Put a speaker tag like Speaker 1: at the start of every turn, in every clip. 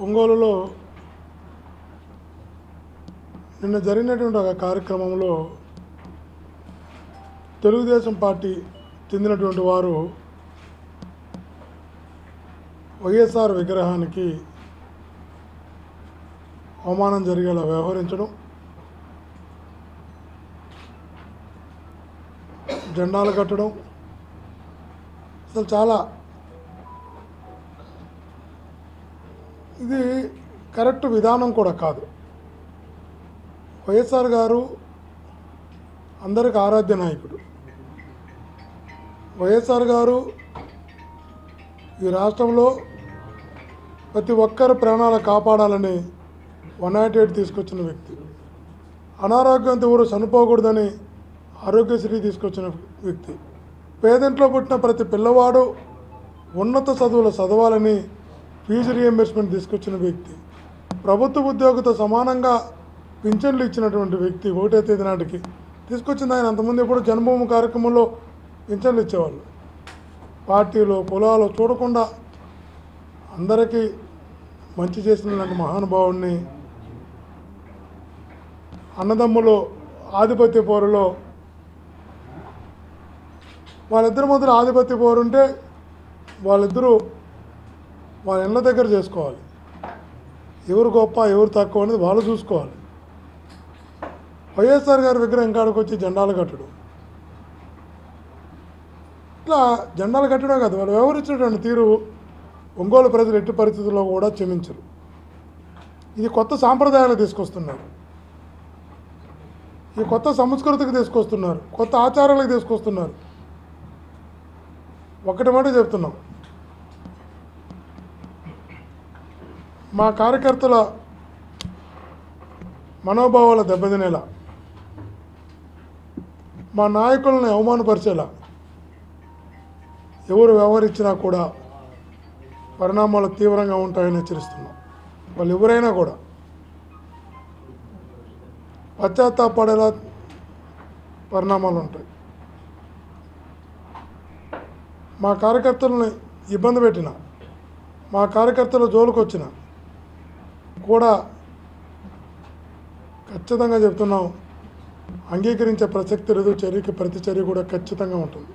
Speaker 1: ఒంగోలులో నిన్న జరిగినటువంటి ఒక కార్యక్రమంలో తెలుగుదేశం పార్టీ చెందినటువంటి వారు వైఎస్ఆర్ విగ్రహానికి అవమానం జరిగేలా వ్యవహరించడం, జెండాలు కట్టడం అసలు చాలా ఇది కరెక్ట్ విధానం కూడా కాదు. వైఎస్ఆర్ గారు అందరికి ఆరాధ్య నాయకుడు. వైఎస్ఆర్ గారు ఈ రాష్ట్రంలో ప్రతి ఒక్కరి ప్రాణాలు కాపాడాలని 108 తీసుకొచ్చిన వ్యక్తి. అనారోగ్యంతో ఎవరు చనిపోకూడదని ఆరోగ్యశ్రీ తీసుకొచ్చిన వ్యక్తి. పేదింట్లో పుట్టిన ప్రతి పిల్లవాడు ఉన్నత చదువులు చదవాలని ఫీజు రియంబర్స్మెంట్ తీసుకొచ్చిన వ్యక్తి. ప్రభుత్వ ఉద్యోగితో సమానంగా పింఛన్లు ఇచ్చినటువంటి వ్యక్తి. 1వ తేదీ నాటికి తీసుకొచ్చింది ఆయన. అంతకుముందు ఎప్పుడు జన్మభూమి కార్యక్రమంలో పింఛన్లు ఇచ్చేవాళ్ళు. పార్టీలో కులాలు చూడకుండా అందరికీ మంచి చేసినటువంటి మహానుభావుడిని అన్నదమ్ములు ఆధిపత్య పోరులో వాళ్ళిద్దరి మధ్యలో ఆధిపత్య పోరు ఉంటే వాళ్ళిద్దరూ వాళ్ళ ఇళ్ళ దగ్గర చేసుకోవాలి. ఎవరు గొప్ప ఎవరు తక్కువ అనేది వాళ్ళు చూసుకోవాలి. వైఎస్ఆర్ గారి విగ్రహం కాడికి వచ్చి జెండాలు కట్టడం, ఇట్లా జెండాలు కట్టడం కాదు, వాళ్ళు వ్యవహరించినటువంటి తీరు ఒంగోలు ప్రజలు ఎట్టి పరిస్థితుల్లో కూడా క్షమించరు. ఇది కొత్త సాంప్రదాయాలు తీసుకొస్తున్నారు, ఈ కొత్త సంస్కృతికి తీసుకొస్తున్నారు, కొత్త ఆచారాలకు తీసుకొస్తున్నారు. ఒకటి మాట చెప్తున్నాం, మా కార్యకర్తల మనోభావాల దెబ్బతినేలా, మా నాయకులను అవమానపరిచేలా ఎవరు వ్యవహరించినా కూడా పరిణామాలు తీవ్రంగా ఉంటాయని హెచ్చరిస్తున్నాం. వాళ్ళు ఎవరైనా కూడా పశ్చాత్తాపడేలా పరిణామాలు ఉంటాయి. మా కార్యకర్తలను ఇబ్బంది పెట్టిన, మా కార్యకర్తల జోలికి వచ్చిన కూడా ఖచ్చితంగా చెప్తున్నాం, అంగీకరించే ప్రసక్తి లేదు. చర్యకి ప్రతి చర్య కూడా ఖచ్చితంగా ఉంటుంది.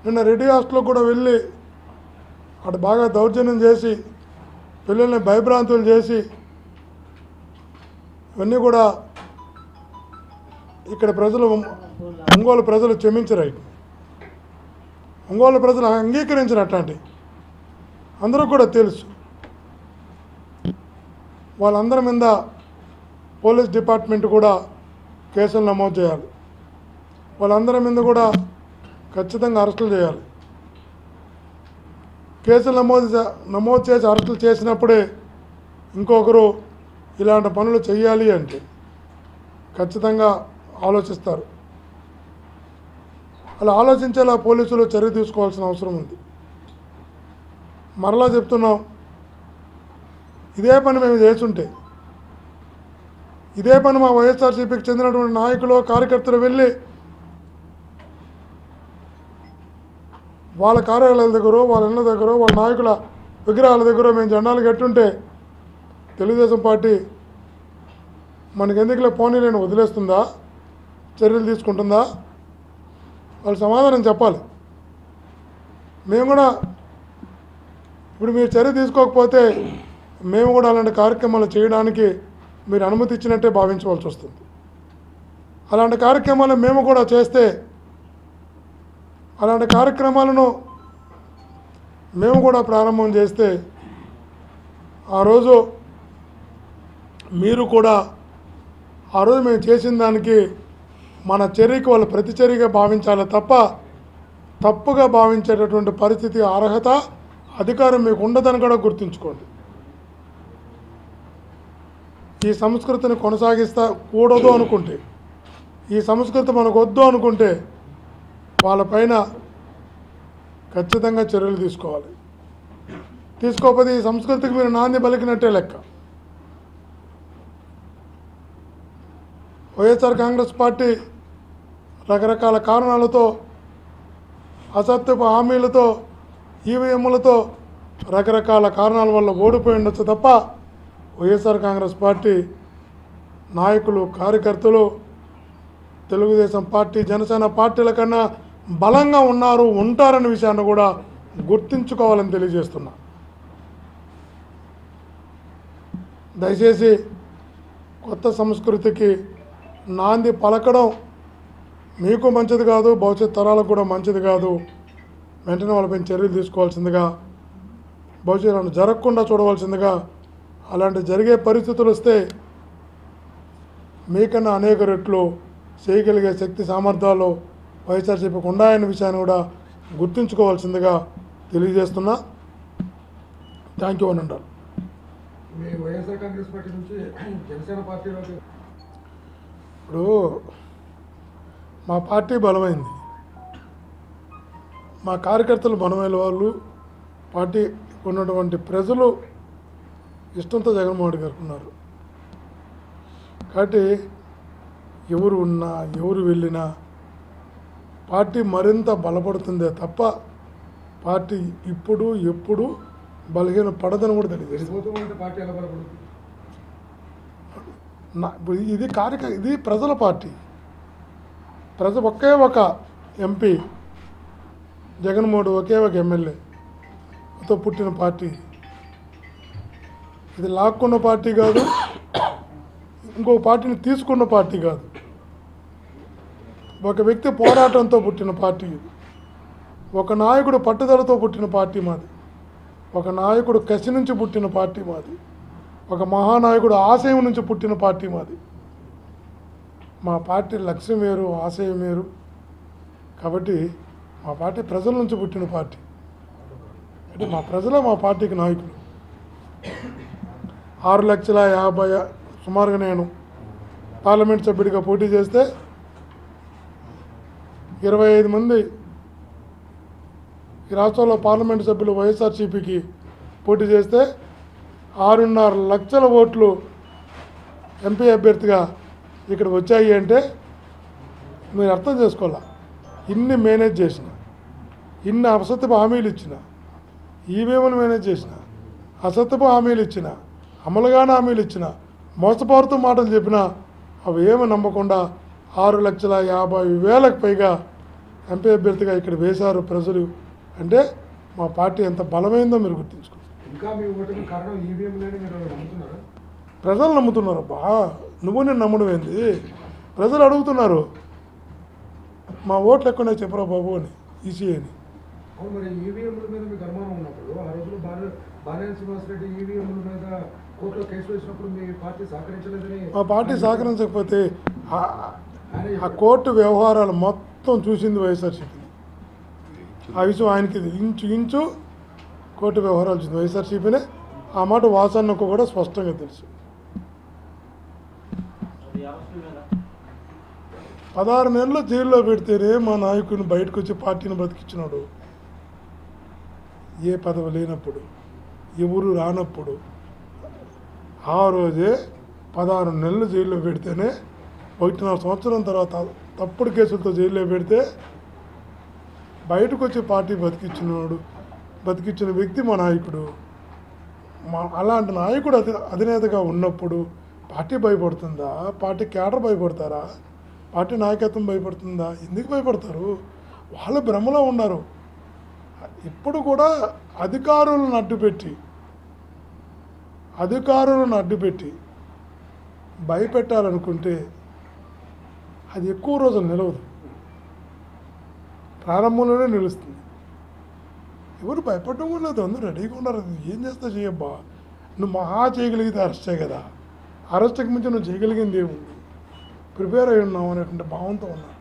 Speaker 1: నిన్న రెడ్డి హాస్టల్లో కూడా వెళ్ళి అటు బాగా దౌర్జన్యం చేసి పిల్లల్ని భయభ్రాంతులు చేసి ఇవన్నీ కూడా ఇక్కడ ప్రజలు, ఒంగోలు ప్రజలు క్షమించరు. ఒంగోలు ప్రజలు అంగీకరించరు. అట్లాంటి అందరూ కూడా తెలుసు. వాళ్ళందరి మీద పోలీస్ డిపార్ట్మెంట్ కూడా కేసులు నమోదు చేయాలి. వాళ్ళందరి మీద కూడా ఖచ్చితంగా అరెస్టులు చేయాలి. కేసులు నమోదు చేసి అరెస్టులు చేసినప్పుడే ఇంకొకరు ఇలాంటి పనులు చేయాలి అంటే ఖచ్చితంగా ఆలోచిస్తారు. అలా ఆలోచించేలా పోలీసులు చర్య తీసుకోవాల్సిన అవసరం ఉంది. మరలా చెప్తున్నాం, ఇదే పని మేము చేస్తుంటే, ఇదే పని మా వైఎస్ఆర్సీపీకి చెందినటువంటి నాయకులు కార్యకర్తలు వెళ్ళి వాళ్ళ కార్యాలయాల దగ్గర, వాళ్ళ ఇళ్ళ దగ్గర, వాళ్ళ నాయకుల విగ్రహాల దగ్గర మేము జెండాలు కట్టుంటే తెలుగుదేశం పార్టీ మనకెందుకులే పోనీలేని వదిలేస్తుందా, చర్యలు తీసుకుంటుందా? వాళ్ళు సమాధానం చెప్పాలి. మేము కూడా ఇప్పుడు మీరు చర్య తీసుకోకపోతే మేము కూడా అలాంటి కార్యక్రమాలు చేయడానికి మీరు అనుమతి ఇచ్చినట్టే భావించవలసి వస్తుంది. అలాంటి కార్యక్రమాలు మేము కూడా చేస్తే, అలాంటి కార్యక్రమాలను మేము కూడా ప్రారంభం చేస్తే ఆ రోజు మీరు కూడా ఆ రోజు మేము చేసిన దానికి మన చర్యకి వాళ్ళు ప్రతిచర్యగా భావించాలి తప్ప తప్పుగా భావించేటటువంటి పరిస్థితి, అర్హత, అధికారం మీకు ఉండదని కూడా గుర్తుంచుకోండి. ఈ సంస్కృతిని కొనసాగిస్తకూడదు అనుకుంటే, ఈ సంస్కృతి మనకు వద్దు అనుకుంటే వాళ్ళపైన ఖచ్చితంగా చర్యలు తీసుకోవాలి. తీసుకోకపోతే ఈ సంస్కృతికి మీరు నాంది పలికినట్టే లెక్క. వైఎస్ఆర్ కాంగ్రెస్ పార్టీ రకరకాల కారణాలతో, అసత్యపు హామీలతో, ఈవీఎంలతో రకరకాల కారణాల వల్ల ఓడిపోయి ఉండొచ్చు తప్ప వైఎస్ఆర్ కాంగ్రెస్ పార్టీ నాయకులు కార్యకర్తలు తెలుగుదేశం పార్టీ జనసేన పార్టీల కన్నా బలంగా ఉన్నారు ఉంటారనే విషయాన్ని కూడా గుర్తుంచుకోవాలని తెలియజేస్తున్నా. దయచేసి కొత్త సంస్కృతికి నాంది పలకడం మీకు మంచిది కాదు, భవిష్యత్ తరాలకు కూడా మంచిది కాదు. వెంటనే వాళ్ళపై చర్యలు తీసుకోవాల్సిందిగా, భవిష్యత్తులో జరగకుండా చూడవలసిందిగా, అలాంటి జరిగే పరిస్థితులు వస్తే మీకన్నా అనేక రెట్లు చేయగలిగే శక్తి సామర్థ్యాలు వైఎస్ఆర్సీపీకి ఉన్నాయనే విషయాన్ని కూడా గుర్తుంచుకోవాల్సిందిగా తెలియజేస్తున్నా. థ్యాంక్ యూ అని అంటారు.
Speaker 2: వైఎస్ఆర్ కాంగ్రెస్ పార్టీ నుంచి జనసేన పార్టీలోకి
Speaker 1: ఇప్పుడు మా పార్టీ బలమైంది, మా కార్యకర్తలు బలమైన వాళ్ళు, పార్టీ ఉన్నటువంటి ప్రజలు ఇష్టంతో జగన్మోహన్ రెడ్డి గారు ఉన్నారు. కాబట్టి ఎవరు ఉన్నా ఎవరు వెళ్ళినా పార్టీ మరింత బలపడుతుందే తప్ప పార్టీ ఇప్పుడు ఎప్పుడు బలహీన పడదని కూడా తెలియదు.
Speaker 2: పార్టీ ఎలా బలపడుతుంది?
Speaker 1: ఇది ప్రజల పార్టీ. ఒకే ఒక ఎంపీ జగన్మోహన్ ఒకే ఒక ఎమ్మెల్యేతో పుట్టిన పార్టీ. ఇది లాక్కున్న పార్టీ కాదు, ఇంకొక పార్టీని తీసుకున్న పార్టీ కాదు. ఒక వ్యక్తి పోరాటంతో పుట్టిన పార్టీ ఇది. ఒక నాయకుడు పట్టుదలతో పుట్టిన పార్టీ మాది. ఒక నాయకుడు కసి నుంచి పుట్టిన పార్టీ మాది. ఒక మహానాయకుడు ఆశయం నుంచి పుట్టిన పార్టీ మాది. మా పార్టీ లక్ష్యం వేరు, ఆశయం వేరు. కాబట్టి మా పార్టీ ప్రజల నుంచి పుట్టిన పార్టీ. అంటే మా ప్రజలే మా పార్టీకి నాయకులు. 6,50,000 సుమారుగా నేను పార్లమెంట్ సభ్యుడిగా పోటీ చేస్తే 25 మంది ఈ రాష్ట్రంలో పార్లమెంట్ సభ్యులు వైఎస్ఆర్సీపీకి పోటీ చేస్తే 6.5 లక్షల ఓట్లు ఎంపీ అభ్యర్థిగా ఇక్కడ వచ్చాయి అంటే మీరు అర్థం చేసుకోవాలా. ఇన్ని మేనేజ్ చేసిన, ఇన్ని అసత్యపు హామీలు ఇచ్చిన, ఈవీఎంలు మేనేజ్ చేసిన, అసత్యపు హామీలు ఇచ్చిన, అమలుగానే హామీలు ఇచ్చిన, మోసపోరుతూ మాటలు చెప్పినా అవి ఏమి నమ్మకుండా 6,50,000 పైగా ఎంపీ అభ్యర్థిగా ఇక్కడ వేశారు ప్రజలు. అంటే మా పార్టీ ఎంత బలమైందో మీరు గుర్తుంచుకోండి.
Speaker 2: ఇంకా మీ ఓటుకి కారణం ఈవీఎంలని మీరు నమ్ముతున్నారా?
Speaker 1: ప్రజలు నమ్ముతున్నారు. నువ్వు నేను నమ్మడం ఏంది? ప్రజలు అడుగుతున్నారు, మా ఓట్లు ఎక్కడో చెప్పరా బాబు అని, ఈసీ అని.
Speaker 2: అవును, మరి ఈవీఎంల మీద మీకు అనుమానం ఉన్నప్పుడు ఆ రోజులు బాలినేని శ్రీనివాసరెడ్డి ఈవీఎంల మీద కోర్టులో కేసు వేసినప్పుడు మీ పార్టీ సహకరించలేదని.
Speaker 1: మా పార్టీ సహకరించకపోతే ఆ కోర్టు వ్యవహారాలు మొత్తం చూసింది వైఎస్ఆర్సీపీ. ఆ విషయం ఆయనకి ఇంచు కోర్టు వ్యవహారాలు చూసింది వైఎస్ఆర్సీపీనే. ఆ మాట వాసన్నకు కూడా స్పష్టంగా తెలుసు. 16 నెలలు జైల్లో పెడితేనే మా నాయకుడిని బయటకు వచ్చి పార్టీని బతికించినాడు. ఏ పదవి లేనప్పుడు, ఎవరు రానప్పుడు, ఆ రోజే 16 నెలలు జైల్లో పెడితేనే 1.5 సంవత్సరం తర్వాత తప్పుడు కేసులతో జైల్లో పెడితే బయటకు వచ్చి పార్టీ బతికించిన వ్యక్తి మా నాయకుడు. అలాంటి నాయకుడు అధినేతగా ఉన్నప్పుడు పార్టీ భయపడుతుందా? పార్టీ క్యాడర్ భయపడతారా? పార్టీ నాయకత్వం భయపడుతుందా? ఎందుకు భయపడతారు? వాళ్ళు భ్రమలో ఉన్నారు. ఇప్పుడు కూడా అధికారులను అడ్డుపెట్టి భయపెట్టాలనుకుంటే అది ఎక్కువ రోజులు నిలవదు, ప్రారంభంలోనే నిలుస్తుంది. ఎవరు భయపడడం కూడా లేదు, అందరూ రెడీగా ఉన్నారు. ఏం చేస్తా చేయబ్బా, నువ్వు మహా చేయగలిగితే అరెస్టే కదా, అరెస్ట్కి మించి నువ్వు చేయగలిగింది ఏముంది, ప్రిపేర్ అయి ఉన్నావు అనేటువంటి భావంతో ఉన్నారు.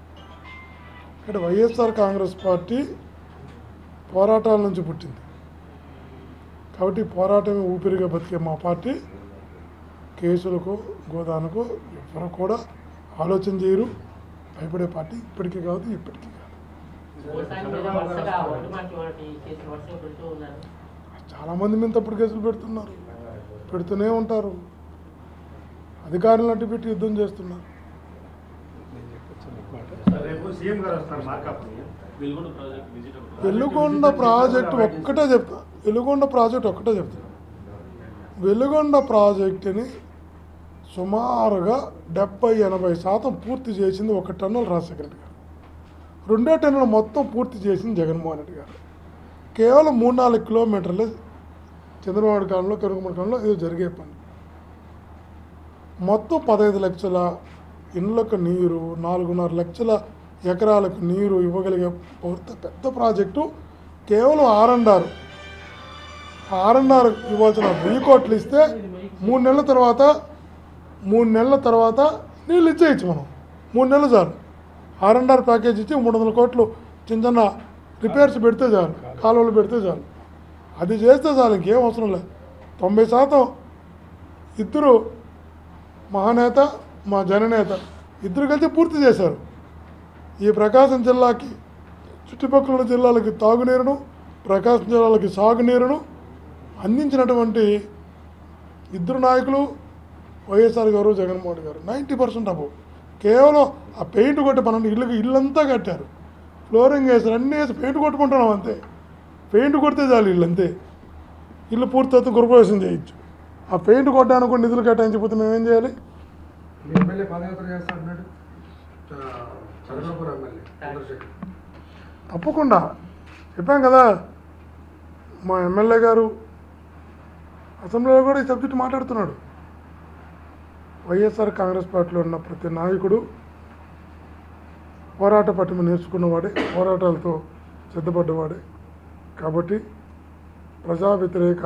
Speaker 1: ఇక్కడ వైఎస్ఆర్ కాంగ్రెస్ పార్టీ పోరాటాల నుంచి పుట్టింది. కాబట్టి పోరాటమే ఊపిరిగా బతికే మా పార్టీ కేసులకు గోదానుకు ఎవరు కూడా ఆలోచన చేయరు. భయపడే పార్టీ ఇప్పటికీ కాదు, ఇప్పటికీ కాదు. చాలామంది మీద తప్పుడు కేసులు పెడుతూనే ఉంటారు. అధికారులను అడ్డుపెట్టి యుద్ధం చేస్తున్నారు. వెలుగొండ ప్రాజెక్టు ఒక్కటే చెప్తా, వెలుగొండ ప్రాజెక్ట్ ఒక్కటే చెప్తాను. వెలుగొండ ప్రాజెక్టుని సుమారుగా 70-80% పూర్తి చేసింది ఒక టన్నుల రాజశేఖర రెడ్డి గారు. 2 టన్నులు మొత్తం పూర్తి చేసింది జగన్మోహన్ రెడ్డి గారు. కేవలం 3-4 కిలోమీటర్లే చంద్రబాబు కాలంలో కరుగుమడి కాలంలో ఇది జరిగే పని. మొత్తం 15 లక్షల ఇండ్లకు నీరు, 4.5 లక్షల ఎకరాలకు నీరు ఇవ్వగలిగే పెద్ద ప్రాజెక్టు కేవలం R&R ఇవ్వాల్సిన 1000 కోట్లు ఇస్తే 3 నెలల తర్వాత నీళ్ళు ఇచ్చేయచ్చు మనం. 3 నెలలు చాలు. R&R ప్యాకేజ్ ఇచ్చి 300 కోట్లు చిన్న చిన్న రిపేర్స్ పెడితే చాలు, కాలువలు పెడితే చాలు. అది చేస్తే చాలు, ఇంకేం అవసరం లేదు. 90% ఇద్దరు మహానేత మా జననేత ఇద్దరు కలిసి పూర్తి చేశారు. ఈ ప్రకాశం జిల్లాకి చుట్టుపక్కల ఉన్న జిల్లాలకి తాగునీరును, ప్రకాశం జిల్లాలకి సాగునీరును అందించినటువంటి ఇద్దరు నాయకులు వైఎస్ఆర్ గారు, జగన్మోహన్ గారు. 90% అబౌవ్. కేవలం ఆ పెయింట్ కొట్టి పనండి ఇల్లంతా కట్టారు, ఫ్లోరింగ్ వేసారు, అన్నీ వేసి పెయింట్ కొట్టుకుంటున్నాం అంతే. పెయింట్ కొడితే చాలు ఇల్లు అంతే. ఇల్లు పూర్తి గృహప్రవేశం చేయొచ్చు. ఆ పెయింట్ కొట్టడానికి కూడా నిధులు కేటాయించకపోతే మేమేం చేయాలి?
Speaker 2: మీ ఎమ్మెల్యే పాదయాత్ర చేస్తా అన్నాడు చంద్రబాబు ఎమ్మెల్యే.
Speaker 1: తప్పకుండా చెప్పాం కదా, మా ఎమ్మెల్యే గారు అసెంబ్లీలో కూడా ఈ సబ్జెక్టు మాట్లాడుతున్నాడు. వైఎస్ఆర్ కాంగ్రెస్ పార్టీలో ఉన్న ప్రతి నాయకుడు పోరాట పటిమ నేర్చుకున్నవాడే, పోరాటాలతో సిద్ధపడ్డవాడే. కాబట్టి ప్రజా వ్యతిరేక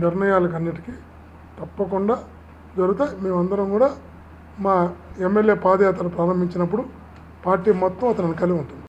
Speaker 1: నిర్ణయాలకు అన్నిటికీ తప్పకుండా జరుగుతాయి. మేమందరం కూడా మా ఎమ్మెల్యే పాదయాత్ర ప్రారంభించినప్పుడు పార్టీ మొత్తం అతను కలిగి ఉంటుంది.